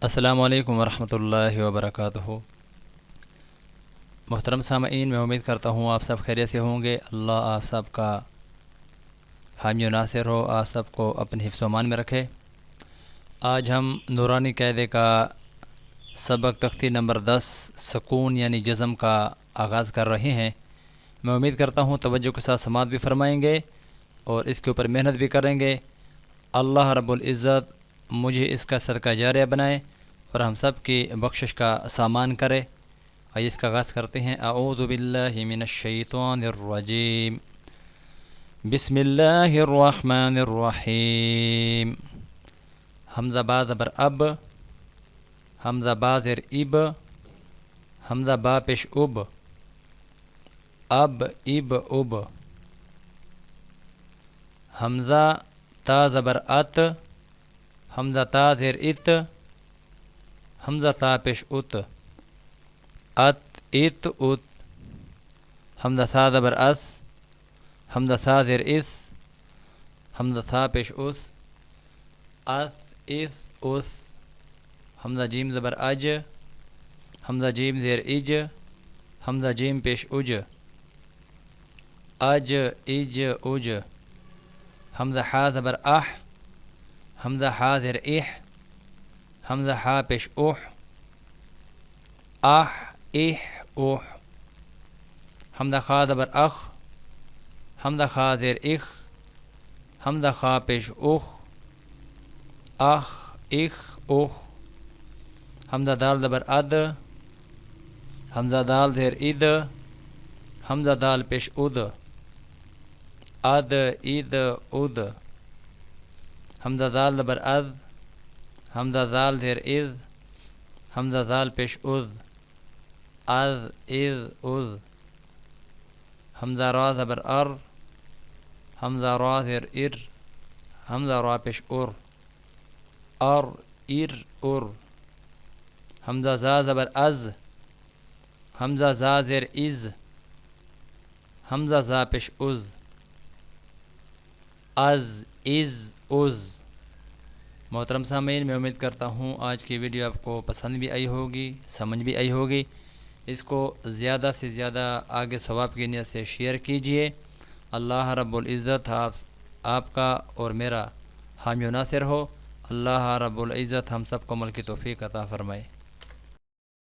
السلام علیکم ورحمۃ اللہ وبرکاتہ۔ محترم سامعین، میں امید کرتا ہوں آپ سب خیریت سے ہوں گے۔ اللہ آپ سب کا حامی و ناصر ہو، آپ سب کو اپنے حفظ و امان میں رکھے۔ آج ہم نورانی قاعدے کا سبق تختی نمبر 10 سکون یعنی جزم کا آغاز کر رہے ہیں۔ میں امید کرتا ہوں توجہ کے ساتھ سماعت بھی فرمائیں گے اور اس کے اوپر محنت بھی کریں گے۔ اللہ رب العزت مجھے اس کا صدقہ جاریہ بنائے اور ہم سب کی بخشش کا سامان کرے۔ آئیے اس کا آغاز کرتے ہیں۔ اعوذ باللہ من الشیطان الرجیم، بسم اللہ الرحمن الرحیم۔ حمزہ با زبر اب، حمزہ با زیر اب، حمزہ با پیش اب، اب اب اب۔ حمزہ تا زبر ات، حمزہ تا زیر ات، حمزہ تا پیش ات، ات ات ات۔ حمزہ سا زبر اس، حمزہ سا زیر اس، حمزہ سا پیش اس، اس اس اس۔ حمزہ جیم زبر اج، حمزہ جیم زیر اج، حمزہ جیم پیش اج، اج اج اج۔ حمزہ حا زبر اح، حمزہ حا زیر اح، حمزہ حا پیش اوح، اح اح اوح۔ حمزہ خا زبر اخ، حمزہ خا زیر اخ، حمزہ خا پیش اوخ، اخ اخ اوخ۔ حمزہ دال زبر اد، حمزہ دال زیر اد، حمزہ دال پیش اد، اد اد اد۔ حمزہ دال زبر از، حمزہ دال زیر از، حمزہ دال پیش از، از از از۔ حمزہ را زبر ار، حمزہ را زیر ار، حمزہ را پیش ار، ار ار ار۔ حمزہ زا زبر از، حمزہ زا زیر از، حمزہ زا پیش از، از از از۔ محترم سامعین، میں امید کرتا ہوں آج کی ویڈیو آپ کو پسند بھی آئی ہوگی، سمجھ بھی آئی ہوگی۔ اس کو زیادہ سے زیادہ آگے ثواب کی نیت سے شیئر کیجئے۔ اللہ رب العزت آپ کا اور میرا حامی و ناصر ہو۔ اللہ رب العزت ہم سب کو عمل کی توفیق عطا فرمائے۔